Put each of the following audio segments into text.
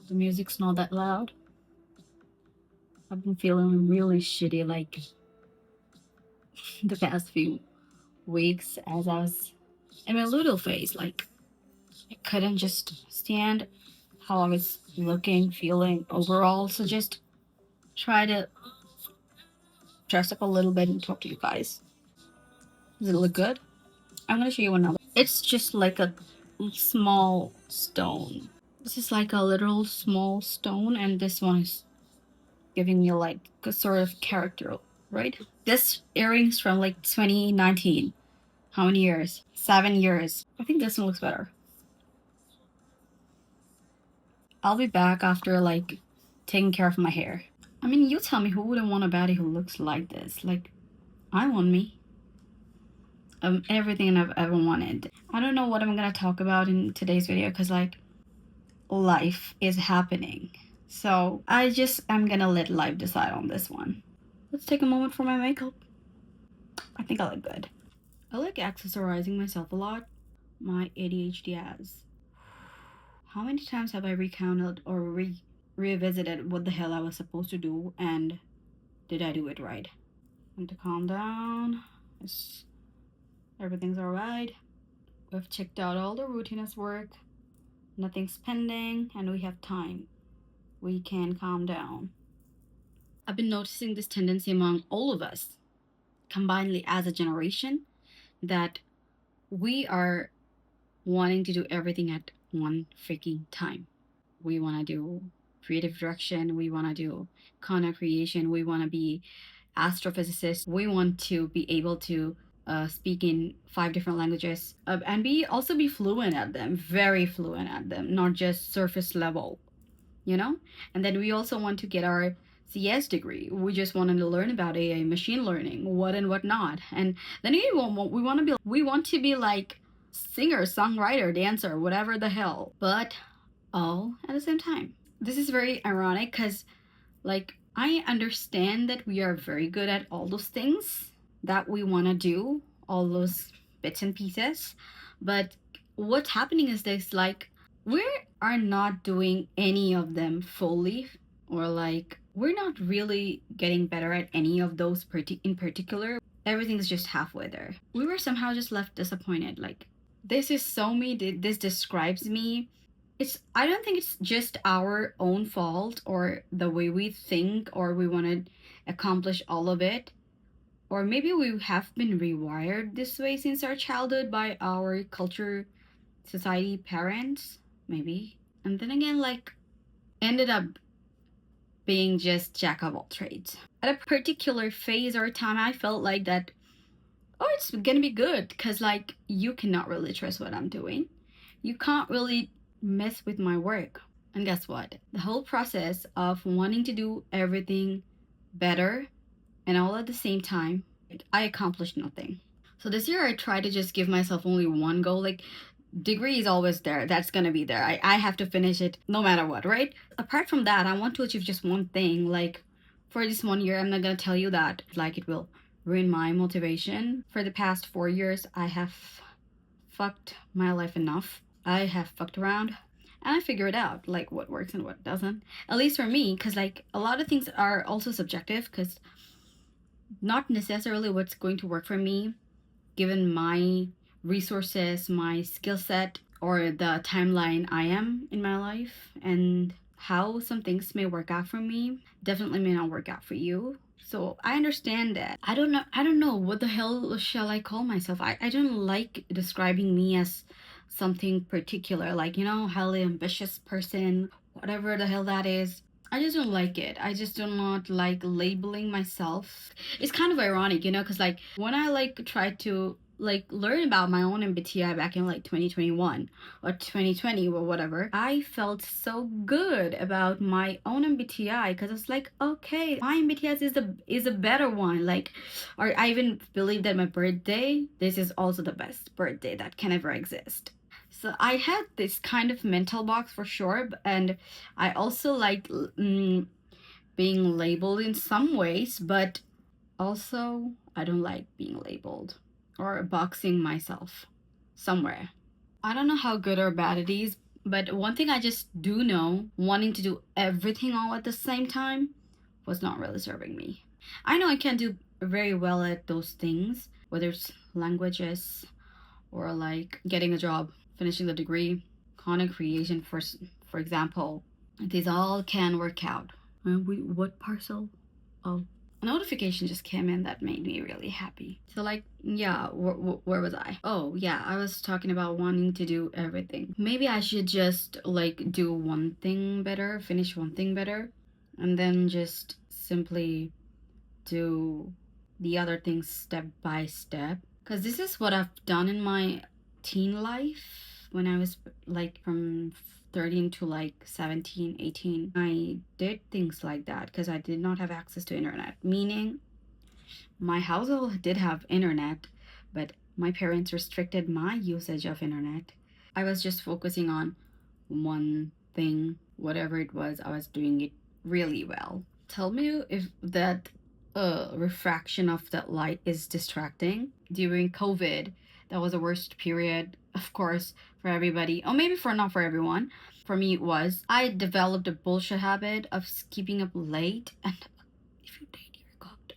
The music's not that loud. I've been feeling really shitty like the past few weeks as I was in my little phase. Like, I couldn't just stand how I was looking, feeling overall. So just try to dress up a little bit and talk to you guys. Does it look good? I'm gonna show you another. It's just like a small stone. This is like a literal small stone, and this one is giving me like a sort of character, right? This earrings from like 2019. How many years? 7 years. I think this one looks better. I'll be back after like taking care of my hair. I mean, you tell me who wouldn't want a baddie who looks like this? Like, I want me. Everything I've ever wanted. I don't know what I'm gonna talk about in today's video because like life is happening. So I'm gonna let life decide on this one. Let's take a moment for my makeup. I think I look good. I like accessorizing myself a lot. My ADHD has. How many times have I recounted or revisited what the hell I was supposed to do and did I do it right? I need to calm down. Everything's alright. We've checked out all the routines work. Nothing's pending and we have time. We can calm down. I've been noticing this tendency among all of us, combinedly as a generation, that we are wanting to do everything at one freaking time. We want to do creative direction, we want to do content creation, we want to be astrophysicists, we want to be able to speak in 5 different languages and be fluent at them, very fluent at them, not just surface level, you know. And then we also want to get our CS degree. We just wanted to learn about AI, machine learning, what and what not. And then we want to be like singer, songwriter, dancer, whatever the hell, but all at the same time. This is very ironic because like I understand that we are very good at all those things that we want to do, all those bits and pieces, but what's happening is this, like, we are not doing any of them fully, or like we're not really getting better at any of those in particular. Everything's just halfway there. We were somehow just left disappointed. Like, this is so me, this describes me. I don't think it's just our own fault or the way we think or we want to accomplish all of it, or maybe we have been rewired this way since our childhood by our culture, society, parents, maybe. And then again, like, ended up being just jack of all trades. At a particular phase or time, I felt like that, oh, it's gonna be good because like you cannot really trust what I'm doing. You can't really mess with my work. And guess what? The whole process of wanting to do everything better and all at the same time, I accomplished nothing. So this year I tried to just give myself only one goal. Like, degree is always there. That's gonna be there. I have to finish it no matter what, right? Apart from that, I want to achieve just one thing. Like, for this 1 year, I'm not gonna tell you that like it will ruin my motivation. For the past 4 years, I have fucked my life enough. I have fucked around and I figured out like what works and what doesn't. At least for me, because like a lot of things are also subjective, because not necessarily what's going to work for me given my resources, my skill set, or the timeline I am in my life, and how some things may work out for me definitely may not work out for you. So I understand that. I don't know what the hell shall I call myself. I don't like describing me as something particular, like, you know, highly ambitious person, whatever the hell that is. I just don't like it. I just do not like labeling myself. It's kind of ironic, you know, because like when I like tried to like learn about my own MBTI back in like 2021 or 2020 or whatever, I felt so good about my own MBTI because it's like, okay, my MBTI is a better one. Like, or I even believe that my birthday, this is also the best birthday that can ever exist. So I had this kind of mental box for sure, and I also like being labeled in some ways, but also I don't like being labeled or boxing myself somewhere. I don't know how good or bad it is, But one thing I just do know, wanting to do everything all at the same time was not really serving me. I know I can do very well at those things, whether it's languages or like getting a job, finishing the degree, content creation, for example. These all can work out. What parcel? Oh, a notification just came in that made me really happy. So, like, yeah, where was I? Oh, yeah, I was talking about wanting to do everything. Maybe I should just, like, do one thing better, finish one thing better, and then just simply do the other things step by step. Because this is what I've done in my teen life when I was like from 13 to like 17, 18. I did things like that because I did not have access to internet. Meaning, my household did have internet, but my parents restricted my usage of internet. I was just focusing on one thing, whatever it was, I was doing it really well. Tell me if that refraction of that light is distracting. During COVID, that was the worst period, of course, for everybody. Or maybe for not for everyone. For me, it was. I developed a bullshit habit of keeping up late, and if you date, you're cooked.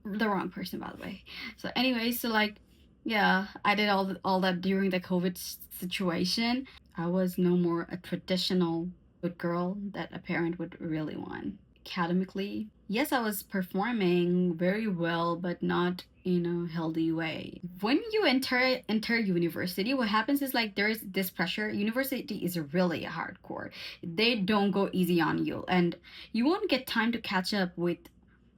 The wrong person, by the way. So, anyway, so like, yeah, I did all that during the COVID situation. I was no more a traditional good girl that a parent would really want. Academically, yes, I was performing very well, but not in a healthy way. When you enter university, what happens is like there is this pressure. University is really hardcore. They don't go easy on you, and you won't get time to catch up with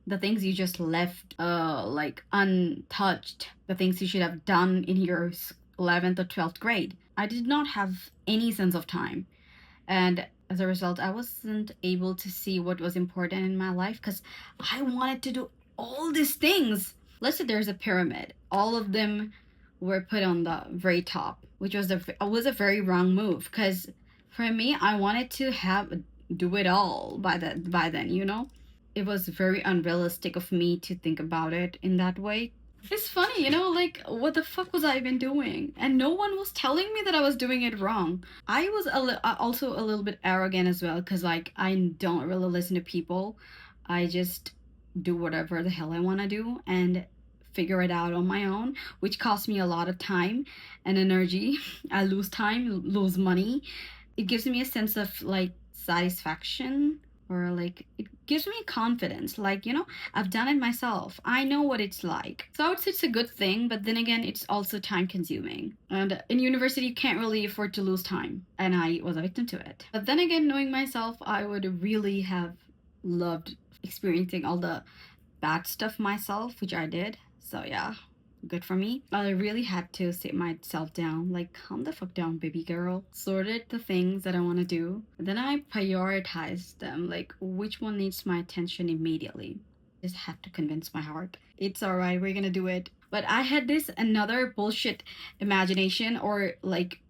the things you just left like untouched, the things you should have done in your 11th or 12th grade. I did not have any sense of time, and as a result I wasn't able to see what was important in my life because I wanted to do all these things. Let's say there's a pyramid, all of them were put on the very top, which was a very wrong move because for me I wanted to have do it all by then, you know. It was very unrealistic of me to think about it in that way. It's funny, you know, like what the fuck was I even doing? And no one was telling me that I was doing it wrong. I was also a little bit arrogant as well because like I don't really listen to people. I just do whatever the hell I want to do and figure it out on my own, which costs me a lot of time and energy. I lose time, lose money. It gives me a sense of like satisfaction, or like it gives me confidence, like, you know, I've done it myself, I know what it's like. So I would say it's a good thing, but then again it's also time consuming, and in university you can't really afford to lose time, and I was a victim to it. But then again, knowing myself, I would really have loved experiencing all the bad stuff myself, which I did. So yeah, good for me. I really had to sit myself down, like, calm the fuck down, baby girl. Sorted the things that I want to do. Then I prioritized them, like, which one needs my attention immediately. Just had to convince my heart. It's alright, we're gonna do it. But I had this another bullshit imagination, or like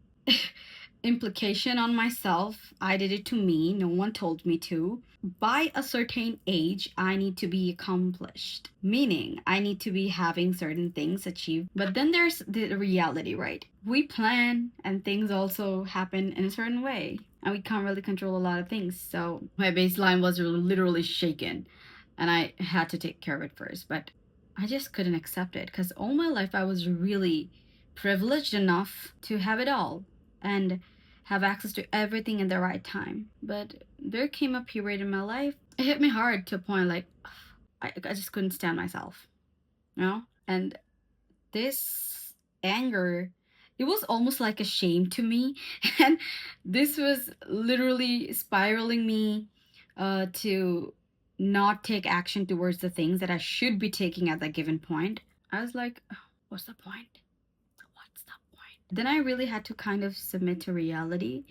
implication on myself. I did it to me, no one told me to. By a certain age, I need to be accomplished, meaning I need to be having certain things achieved. But then there's the reality, right? We plan and things also happen in a certain way, and we can't really control a lot of things. So my baseline was literally shaken, and I had to take care of it first. But I just couldn't accept it because all my life I was really privileged enough to have it all and have access to everything in the right time. But there came a period in my life, it hit me hard to a point like I just couldn't stand myself, you know? And this anger, it was almost like a shame to me. And this was literally spiraling me to not take action towards the things that I should be taking at that given point. I was like, what's the point? What's the point? Then I really had to kind of submit to reality,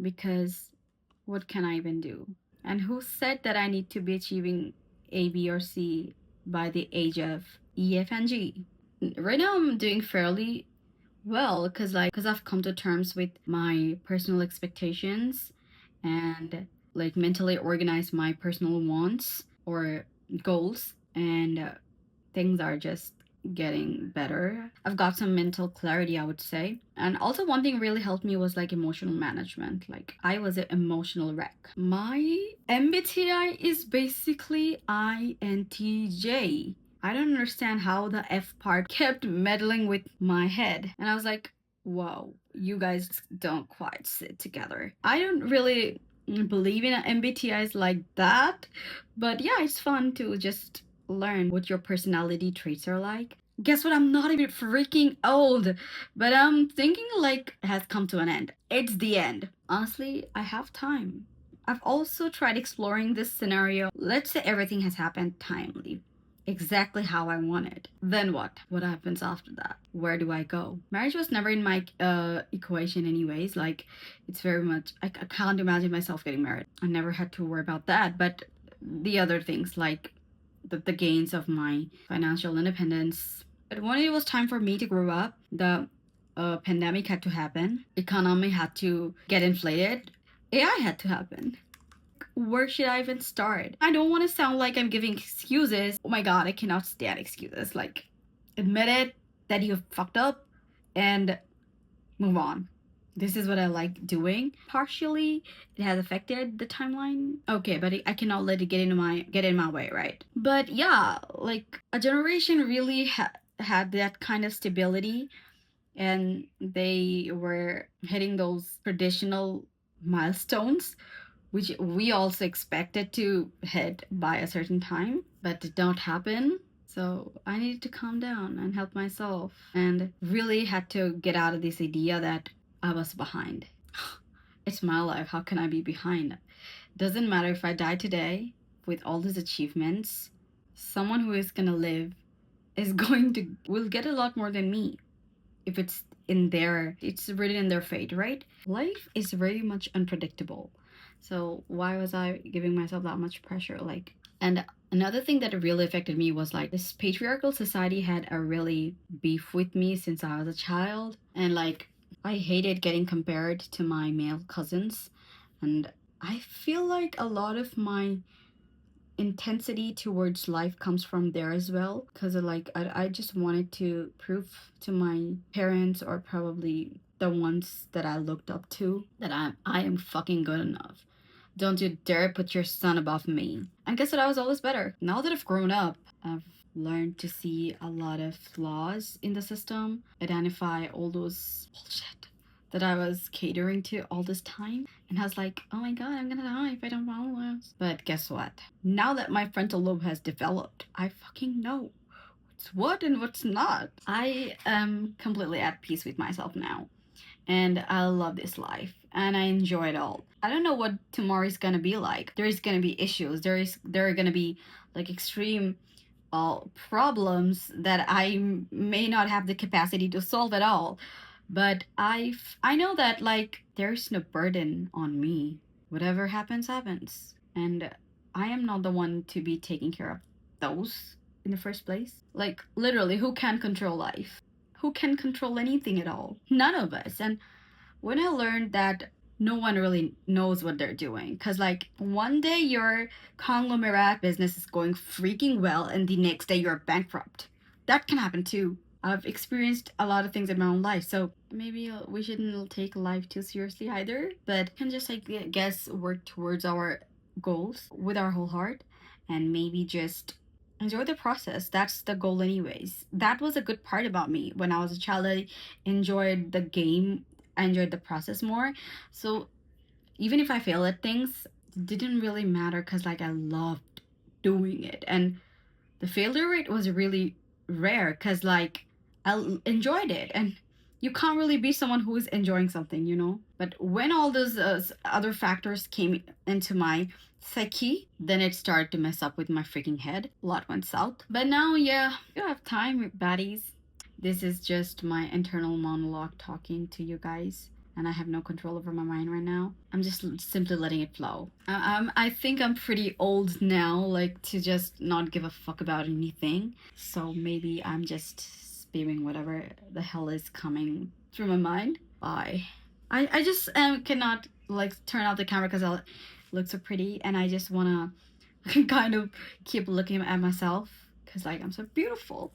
because what can I even do? And who said that I need to be achieving A, B, or C by the age of E, F, and G? Right now, I'm doing fairly well because I've come to terms with my personal expectations and like mentally organize my personal wants or goals, and things are just getting better. I've got some mental clarity, I would say. And also, one thing really helped me was like emotional management. Like, I was an emotional wreck. My MBTI is basically INTJ. I don't understand how the F part kept meddling with my head. And I was like, whoa, you guys don't quite sit together. I don't really believe in MBTIs like that, but yeah, it's fun to just learn what your personality traits are like. Guess what? I'm not even freaking old, but I'm thinking like has come to an end. It's the end. Honestly, I have time. I've also tried exploring this scenario. Let's say everything has happened timely, exactly how I wanted. Then what? What happens after that? Where do I go? Marriage was never in my equation, anyways. Like, it's very much, I can't imagine myself getting married. I never had to worry about that. But the other things, like the gains of my financial independence. But when it was time for me to grow up, the pandemic had to happen, economy had to get inflated, AI had to happen. Where should I even start? I don't want to sound like I'm giving excuses. Oh my god, I cannot stand excuses. Like, admit it that you fucked up and move on. This is what I like doing. Partially, it has affected the timeline. Okay, but I cannot let it get in my way, right? But yeah, like a generation really had that kind of stability, and they were hitting those traditional milestones which we also expected to hit by a certain time, but did not happen. So I needed to calm down and help myself and really had to get out of this idea that I was behind. It's my life. How can I be behind? Doesn't matter if I die today with all these achievements, someone who is gonna live is going to will get a lot more than me if it's written in their fate, right? Life is very much unpredictable. So why was I giving myself that much pressure? Like, and another thing that really affected me was like this patriarchal society had a really beef with me since I was a child. And like, I hated getting compared to my male cousins. And I feel like a lot of my intensity towards life comes from there as well, because like I just wanted to prove to my parents, or probably the ones that I looked up to, that I am fucking good enough. Don't you dare put your son above me. And guess what? I was always better. Now that I've grown up, I've learned to see a lot of flaws in the system, identify all those bullshit that I was catering to all this time. And I was like, oh my god, I'm gonna die if I don't follow this. But guess what? Now that my frontal lobe has developed, I fucking know what's what and what's not. I am completely at peace with myself now. And I love this life and I enjoy it all. I don't know what tomorrow is gonna be like. There is gonna be issues. There are gonna be like extreme problems that may not have the capacity to solve at all. But I know that like there's no burden on me. Whatever happens, happens. And I am not the one to be taking care of those in the first place. Like literally, who can control life? Who can control anything at all? None of us. And when I learned that no one really knows what they're doing, because like one day your conglomerate business is going freaking well and the next day you're bankrupt. That can happen too. I've experienced a lot of things in my own life, so maybe we shouldn't take life too seriously either, but can just like guess work towards our goals with our whole heart, and maybe just enjoy the process. That's the goal anyways. That was a good part about me when I was a child. I enjoyed the game. I enjoyed the process more. So even if I fail at things, it didn't really matter, because like I loved doing it. And the failure rate was really rare, because like enjoyed it. And you can't really be someone who is enjoying something, you know? But when all those other factors came into my psyche, then it started to mess up with my freaking head. A lot went south. But now, yeah, you have time, baddies. This is just my internal monologue talking to you guys, and I have no control over my mind right now. I'm just simply letting it flow. I think I'm pretty old now, like to just not give a fuck about anything. So maybe I'm just spewing whatever the hell is coming through my mind. Bye. I just cannot like turn off the camera because I look so pretty, and I just wanna kind of keep looking at myself because like I'm so beautiful.